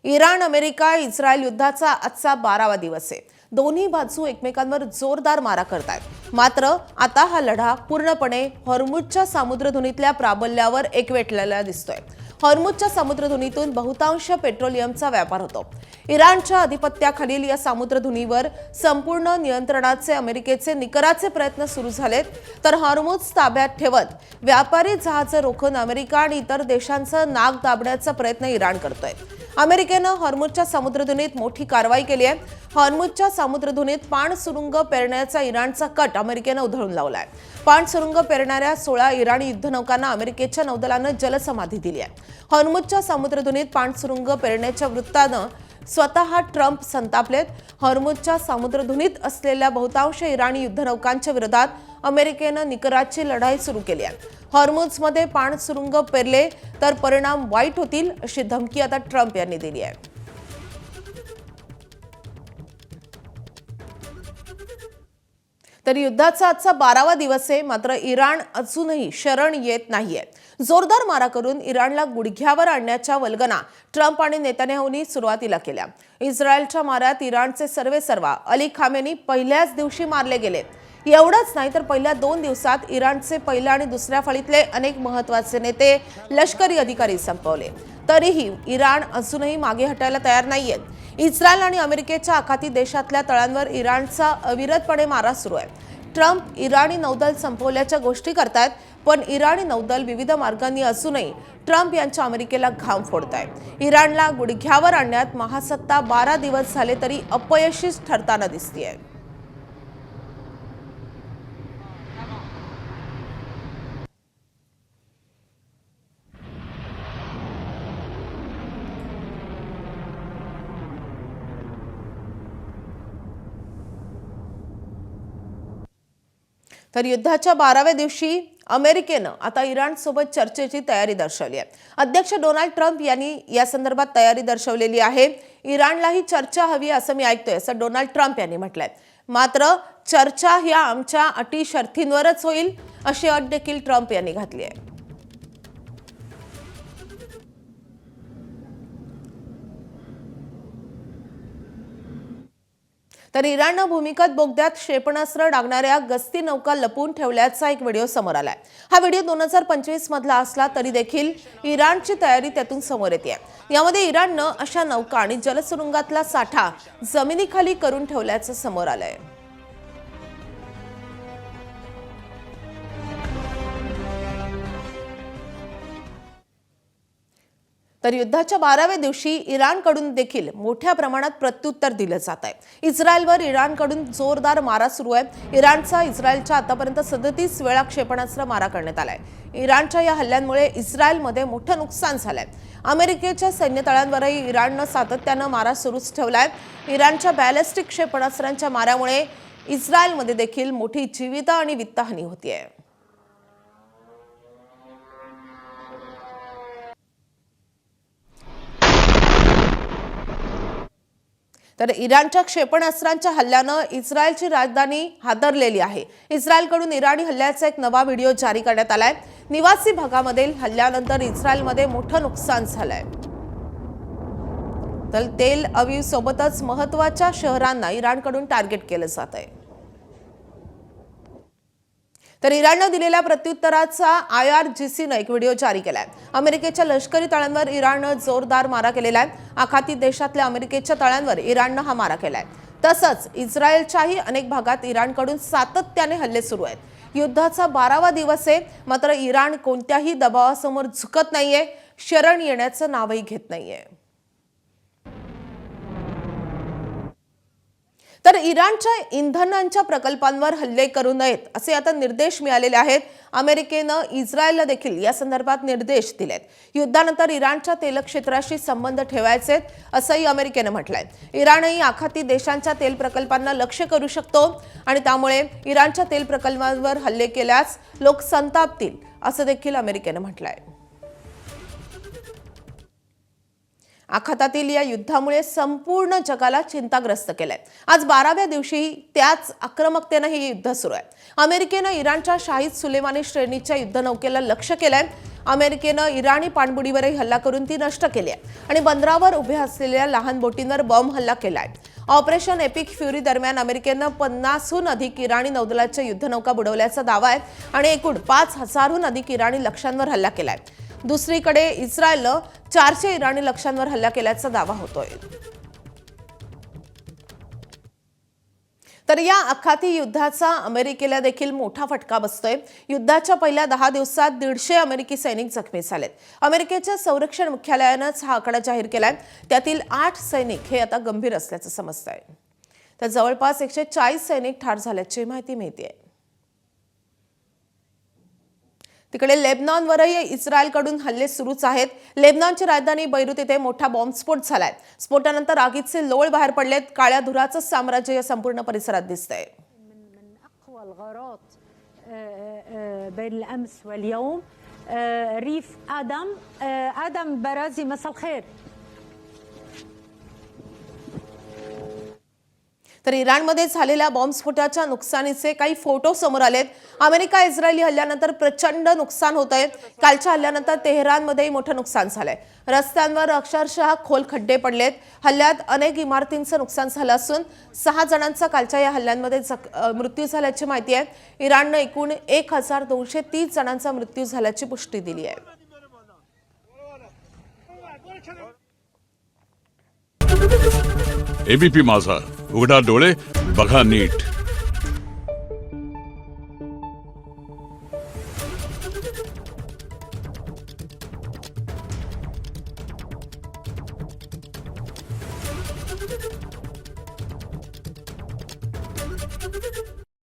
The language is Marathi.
इराण, अमेरिका, इस्रायल युद्धाचा आजचा 12वा दिवस आहे। दोन्ही बाजू एकमेकांवर जोरदार मारा करतायत। मात्र आता हा लढा पूर्णपणे हॉर्मुझच्या समुद्रधुनीतल्या प्राबल्यावर एकवटलेला दिसतोय। हॉर्मुझच्या समुद्रधुनीतून बहुतांश पेट्रोलियमचा व्यापार होतो। इराणच्या अधिपत्याखालील या समुद्रधुनीवर संपूर्ण नियंत्रणाचे अमेरिकेचे निकराचे प्रयत्न सुरू झालेत, तर हॉर्मुझ ताब्यात ठेवत व्यापारी जहाजे रोखून अमेरिका आणि इतर देशांचं नाक दाबण्याचा प्रयत्न इराण करतोय। अमेरिकेनं हॉर्मुझच्या समुद्रधुनीत मोठी कारवाई केली आहे। हॉर्मुझच्या समुद्रधुनीत पाण सुरुंग पेरण्याचा इराणचा कट अमेरिकेनं उधळून लावलाय। पाण सुरुंग पेरणाऱ्या 16 इराणी युद्धनौकांना अमेरिकेच्या नौदलानं जलसमाधी दिली आहे। हॉर्मुझच्या समुद्रधुनीत पाण सुरुंग पेरण्याच्या वृत्तानं स्वतः ट्रम्प संतापलेत। हॉर्मुझच्या समुद्रधुनीत असलेल्या बहुतांश इराणी युद्धनौकांच्या विरोधात अमेरिकेनं निकराची लढाई सुरू केली आहे। हॉर्मुझमध्ये पाण सुरुंग पेरले तर परिणाम वाईट होतील अशी धमकी आता ट्रम्प यांनी दिली आहे। तर युद्धाचा आजचा 12वा दिवस आहे, मात्र इराण अजूनही शरण येत नाहीये। जोरदार मारा करून इराणला गुडघ्यावर आणण्याच्या वल्गना ट्रम्प आणि नेतान्याहूंनी सुरुवातीला केल्या। इस्रायलच्या माऱ्यात इराणचे सर्वेसर्वा अली खामेनी पहिल्याच दिवशी मारले गेले। एवढंच नाही तर पहिल्या 2 दिवसात इराणचे पहिल्या आणि दुसऱ्या फळीतले अनेक महत्त्वाचे नेते, लष्करी अधिकारी संपवले। तरीही इराण अजूनही मागे हटायला तयार नाहीये। इस्रायल आणि अमेरिकेच्या आखाती देशातल्या तळांवर इराणचा अविरतपणे मारा सुरू आहे। ट्रम्प इराणी नौदल संपवल्याच्या गोष्टी करतायत, पण इराणी नौदल विविध मार्गांनी असूनही ट्रम्प यांच्या अमेरिकेला घाम फोडतायत। इराणला गुडघ्यावर आणण्यात महासत्ता 12 दिवस झाले तरी अपयशीच ठरताना दिसतेय। तर युद्धाच्या 12व्या दिवशी अमेरिकेनं आता इराण सोबत चर्चेची तयारी दर्शवली आहे। अध्यक्ष डोनाल्ड ट्रम्प यांनी या संदर्भात तयारी दर्शवलेली आहे। इराणलाही चर्चा हवी असं मी ऐकतोय असं डोनाल्ड ट्रम्प यांनी म्हटलंय। मात्र चर्चा ह्या आमच्या अटी शर्तींवरच होईल अशी अट देखील ट्रम्प यांनी घातली आहे। तर इराणनं भूमिगत बोगद्यात क्षेपणास्त्र डागणाऱ्या गस्ती नौका लपून ठेवल्याचा एक व्हिडिओ समोर आलाय। हा व्हिडिओ 2025 मधला असला तरी देखील इराणची तयारी त्यातून समोर येते। यामध्ये इराणनं अशा नौका आणि जलसुरुंगातला साठा जमिनीखाली करून ठेवल्याचं समोर आलंय। तर युद्धाच्या 12व्या दिवशी इराणकडून देखील मोठ्या प्रमाणात प्रत्युत्तर दिलं जात आहे। इस्रायलवर इराणकडून जोरदार मारा सुरू आहे। इराणचा इस्रायलच्या आतापर्यंत 37 वेळा क्षेपणास्त्र मारा करण्यात आलाय। इराणच्या या हल्ल्यांमुळे इस्रायलमध्ये मोठं नुकसान झालंय। अमेरिकेच्या सैन्य तळांवरही इराणनं सातत्यानं मारा सुरूच ठेवलाय। इराणच्या बॅलिस्टिक क्षेपणास्त्रांच्या माऱ्यामुळे इस्रायलमध्ये देखील मोठी जीवित आणि वित्तहानी होतीये। तर इराणच्या क्षेपणास्त्रांच्या हल्ल्यानं इस्रायलची राजधानी हादरलेली आहे। इस्रायलकडून इराणी हल्ल्याचा एक नवा व्हिडिओ जारी करण्यात आलाय। निवासी भागामधील हल्ल्यानंतर इस्रायलमध्ये मोठं नुकसान झालंय। तर तेल अवीव सोबतच महत्त्वाच्या शहरांना इराणकडून टार्गेट केलं जात आहे। तर इराणनं दिलेल्या प्रत्युत्तराचा IRGCनं एक व्हिडिओ जारी केलाय। अमेरिकेच्या लष्करी तळांवर इराणनं जोरदार मारा केलेला आहे। आखाती देशातल्या अमेरिकेच्या तळांवर इराणनं हा मारा केलाय। तसंच इस्रायलच्याही अनेक भागात इराणकडून सातत्याने हल्ले सुरू आहेत। युद्धाचा 12वा दिवस आहे, मात्र इराण कोणत्याही दबावासमोर झुकत नाहीये, शरण येण्याचं नावही घेत नाहीये। तर इराणच्या इंधनांच्या प्रकल्पांवर हल्ले करू नयेत असे आता निर्देश मिळालेले आहेत। अमेरिकेनं इस्रायलला देखील या संदर्भात निर्देश दिलेत। युद्धानंतर इराणच्या तेल क्षेत्राशी संबंध ठेवायचे असंही अमेरिकेनं म्हटलंय। इराणही आखाती देशांच्या तेल प्रकल्पांना लक्ष्य करू शकतो आणि त्यामुळे इराणच्या तेल प्रकल्पांवर हल्ले केल्यास लोक संतापतील असं देखील अमेरिकेनं म्हटलंय। आखातातील या युद्धामुळे संपूर्ण जगाला चिंताग्रस्त केलंय। आज 12व्या दिवशी त्याच आक्रमकतेने हे युद्ध सुरू आहे। अमेरिकेनं इराणच्या शाहिद सुलेमानी श्रेणीच्या युद्धनौकेला लक्ष्य केलंय। अमेरिकेनं इराणी पाणबुडीवरही हल्ला करून ती नष्ट केली आहे आणि बंदरावर उभ्या असलेल्या लहान बोटींवर बॉम्ब हल्ला केलाय. ऑपरेशन एपिक फ्युरी दरम्यान अमेरिकेनं 50हून अधिक इराणी नौदलाच्या युद्धनौका बुडवल्याचा दावा आहे आणि एकूण 5000हून अधिक इराणी लक्ष्यांवर हल्ला केलाय. दुसरीकडे इस्रायलनं 400 इराणी लक्ष्यांवर हल्ला केल्याचा दावा होतोय. तर या आखाती युद्धाचा अमेरिकेला देखील मोठा फटका बसतोय. युद्धाच्या पहिल्या 10 दिवसात 150 अमेरिकी सैनिक जखमी झालेत. अमेरिकेच्या संरक्षण मुख्यालयानंच हा आकडा जाहीर केलाय. त्यातील 8 सैनिक हे आता गंभीर असल्याचं समजतंय. तर जवळपास 140 सैनिक ठार झाल्याची माहिती मिळतेय. तिकडे लेबनॉनवरही इस्रायलकडून हल्ले सुरूच आहेत. लेबनॉनची राजधानी बैरूत येथे मोठा बॉम्बस्फोट झालाय. स्फोटानंतर आगीचे लोळ बाहेर पडलेत. काळ्या धुराचं साम्राज्य या संपूर्ण परिसरात दिसतंय. بين الأمس واليوم ريف آدم برازي مساء الخير. तर इराणमध्ये झालेल्या बॉम्बस्फोटाच्या नुकसानीचे काही फोटो समोर आलेत. अमेरिका इस्रायली हल्ल्यानंतर प्रचंड नुकसान होतंय. कालच्या हल्ल्यानंतर तेहरानमध्येही मोठं नुकसान झालंय. रस्त्यांवर अक्षरशः खोल खड्डे पडलेत. हल्ल्यात अनेक इमारतींचं नुकसान झालं असून 6 जणांचा कालच्या या हल्ल्यांमध्ये मृत्यू झाल्याची माहिती आहे. इराणनं एकूण 1230 जणांचा मृत्यू झाल्याची पुष्टी दिली आहे. एबीपी माझा, उघडा डोळे बघा नीट.